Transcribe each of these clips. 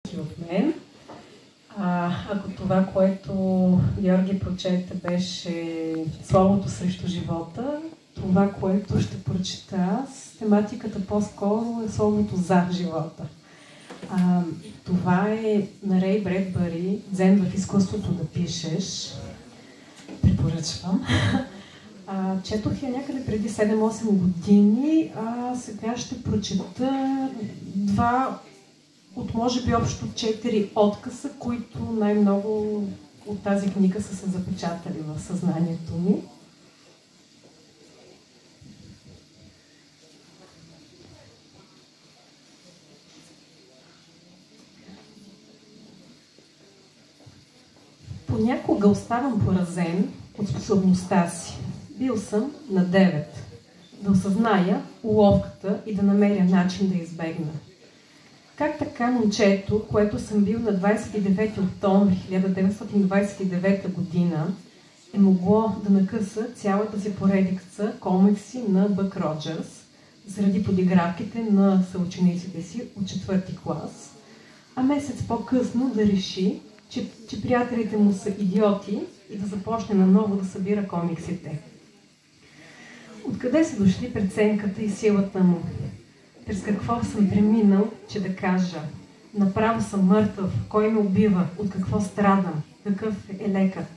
истински в мен. Ако това, което Георги прочете, беше словото срещу живота, това, което ще прочета аз, тематиката по-скоро е словото за живота. Това е на Рей Бредбъри, Дзен в изкуството да пишеш. Препоръчвам. Четох я някъде преди 7-8 години, сега ще прочета два от може би общо 4 откъса, които най-много от тази книга са се запечатали в съзнанието ми. Понякога оставам поразен от способността си. Бил съм на 9. Да осъзная уловката и да намеря начин да избегна. Как така момчето, което съм бил на 29 октомври 1929 година, е могло да накъса цялата си поредица комикси на Бък Роджърс заради подигравките на съучениците си от 4-ти клас, а месец по-късно да реши, че приятелите му са идиоти и да започне наново да събира комиксите. Откъде са дошли преценката и силата му? През какво съм преминал, че да кажа: направо съм мъртъв, кой ме убива, от какво страдам, какъв е лекът?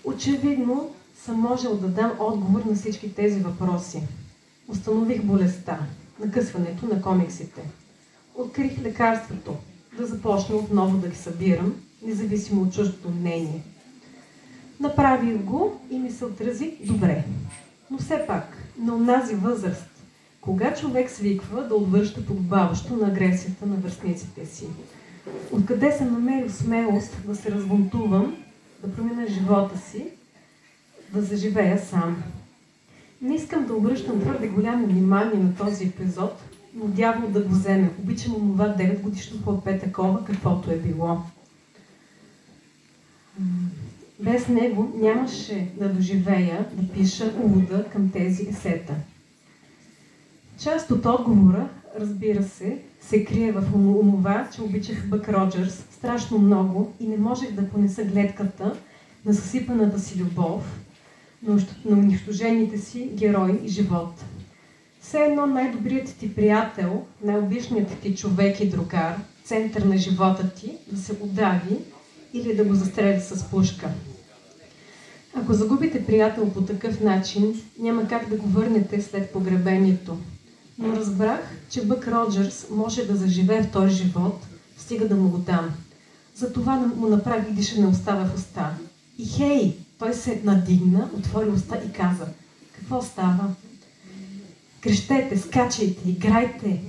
Очевидно съм можел да дам отговор на всички тези въпроси. Установих болестта, накъсването на комиксите. Открих лекарството, да започна отново да ги събирам, независимо от чуждото мнение. Направих го и ми се отрази добре. Но все пак, на онази възраст, кога човек свиква да отвръща подобаващо на агресията на връстниците си? Откъде съм намерил смелост да се развънтувам, да променя живота си, да заживея сам? Не искам да обръщам твърде голямо внимание на този епизод, но дявол да го вземе. Обичам онова 9-годишно хлапе такова, каквото е било. Без него нямаше да доживея да пиша увода към тези есета. Част от отговора, разбира се крие в онова, че обичах Бък Роджърс страшно много и не можех да понеса гледката на съсипаната си любов, на унищожените си герои и живот. Все едно най-добрият ти приятел, най-обичният ти човек и другар, център на живота ти, да се удави или да го застреля с пушка. Ако загубите приятел по такъв начин, няма как да го върнете след погребението. Но разбрах, че Бък Роджърс може да заживее в този живот, стига да му го дам. Затова му направих дишане уста в уста. И хей, той се надигна, отвори уста и каза: какво става? Крещете, скачайте, играйте,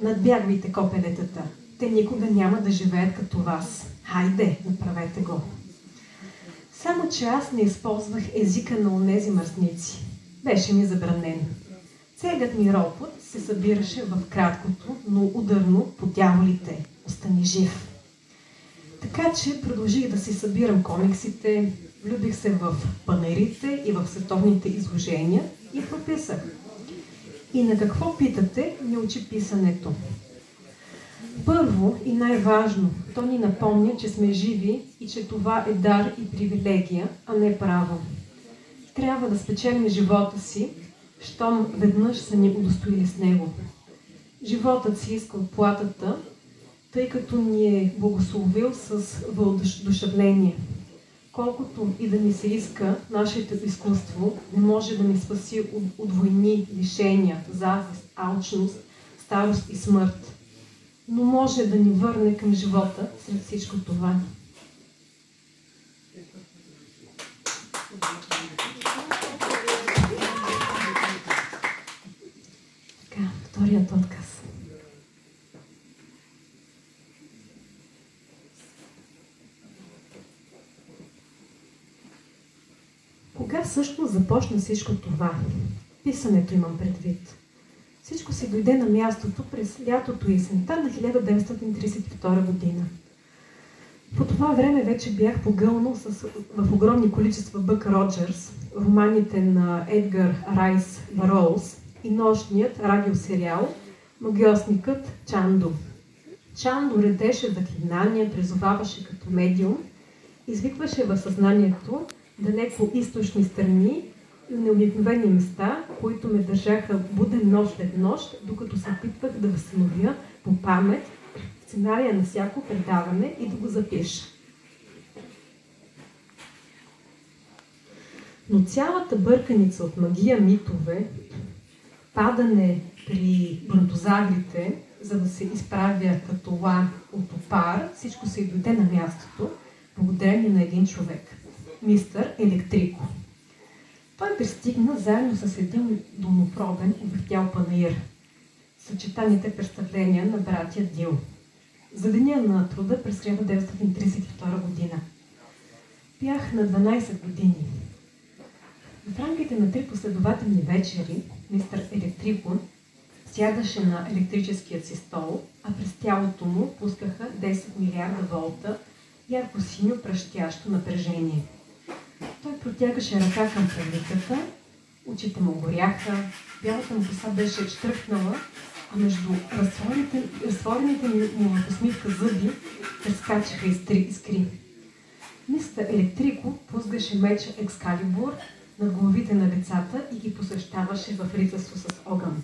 надбягвайте копелетата. Те никога няма да живеят като вас. Хайде, направете го. Само че аз не използвах езика на онези мръсници. Беше ми забранен. Целият ми ропот се събираше в краткото, но ударно по дяволите. Остани жив. Така че продължих да си събирам комиксите, влюбих се в панерите и в световните изложения и прописах. И на какво питате ни учи писането? Първо и най-важно, то ни напомня, че сме живи и че това е дар и привилегия, а не право. Трябва да спечелим живота си, щом веднъж са ни удостоили с него. Животът си иска отплатата, тъй като ни е благословил с въодушевление. Колкото и да ни се иска, нашето изкуство не може да ни спаси от войни, лишения, завист, алчност, старост и смърт. Но може да ни върне към живота сред всичко това. Така, вторият отказ. Кога всъщност започна всичко това? Писането имам предвид. Всичко се дойде на мястото през лятото и есента на 1932 година. По това време вече бях погълнал в огромни количества Бък Роджърс, романите на Едгар Райс Бароуз и нощният радиосериал Магиосникът Чандо. Чан редеше заклинания, призоваваше като медиум, извикваше в съзнанието далеко източни страни и необикновени места, които ме държаха буден нощ след нощ, докато се опитвах да възстановя по памет сценария на всяко предаване и да го запиша. Но цялата бърканица от магия, митове, падане при бронтозаврите, за да се изправя като ла от опар, всичко се и дойде на мястото, благодарение на един човек – мистър Електрико. Той пристигна заедно с един долнопробен увехтял панаир, съчетаните представления на братя Дил, за деня на труда през 1932 година. Бях на 12 години. В рамките на 3 последователни вечери, мистър Електрико сядаше на електрическият си стол, а през тялото му пускаха 10 милиарда волта ярко-синьо пръщящо напрежение. Той протягаше ръка към публиката, очите му горяха, бялата му коса беше штръкнала, а между разтворените му в усмивка зъби прескачаха искри. Мистър Електрико пускаше меча Екскалибур над главите на децата и ги посещаваше в рицарство с огън.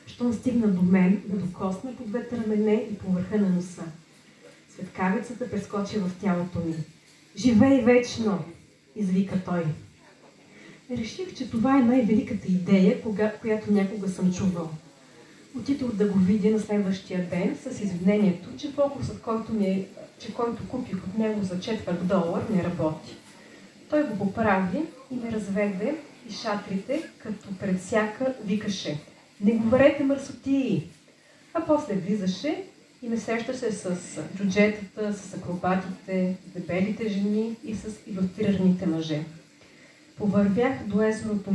Щом стигна до мен, ме докосна по двете рамене и по върха на носа. Светкавицата прескочи в тялото ми. „Живей вечно!“ извика той. Реших, че това е най-великата идея, която някога съм чувал. Отидох да го видя на следващия ден с извинението, че фокусът, който купих от него за $4 не работи. Той го поправи и ме разведе и шатрите, като пред всяка викаше: „Не говорете мърсотии!“ А после влизаше и ме срещаше с джуджетата, с акробатите, с дебелите жени и с илюстрираните мъже. Повървяхме до езерото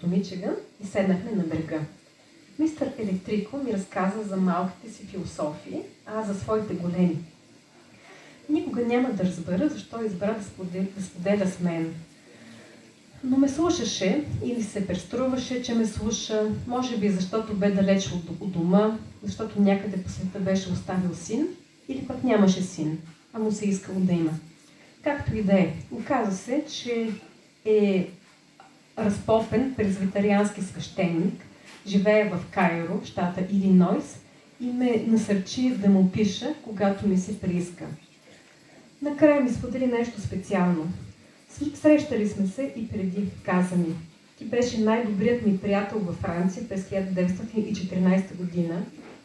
Мичиган и седнахме на брега. Мистър Електрико ми разказа за малките си философии, а за своите големи. Никога няма да разбера защо избра да споделя с мен. Но ме слушаше или се преструваше, че ме слуша, може би защото бе далеч от дома, защото някъде по света беше оставил син, или пък нямаше син, а му се искало да има. Както и да е, оказа се, че е разпопен презвитариански свещеник, живее в Кайро, щата Илинойс, и ме насърчи да му пиша, когато ми се прииска. Накрая ми сподели нещо специално. Срещали сме се и преди, каза ми. Ти беше най-добрият ми приятел във Франция през 1914 година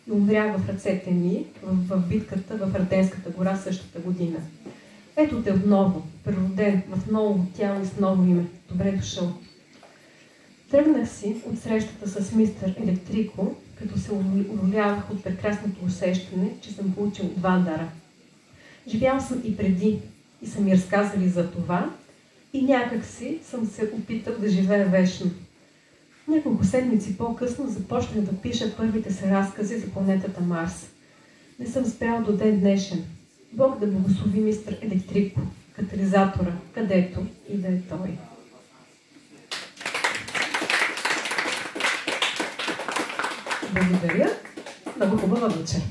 и умря в ръцете ми в битката в Арденската гора същата година. Ето те отново, природен, в ново тяло и с ново име. Добре дошъл. Тръгнах си от срещата с мистър Електрико, като се уловявах от прекрасното усещане, че съм получил 2 дара. Живял съм и преди и са ми разказали за това и някак си съм се опитал да живея вечно. Няколко седмици по-късно започнах да пиша първите си разкази за планетата Марс. Не съм спрял до ден днешен. Бог да благослови мистър Електрико, катализатора, където и да е той. Благодаря. Много хубава вечер.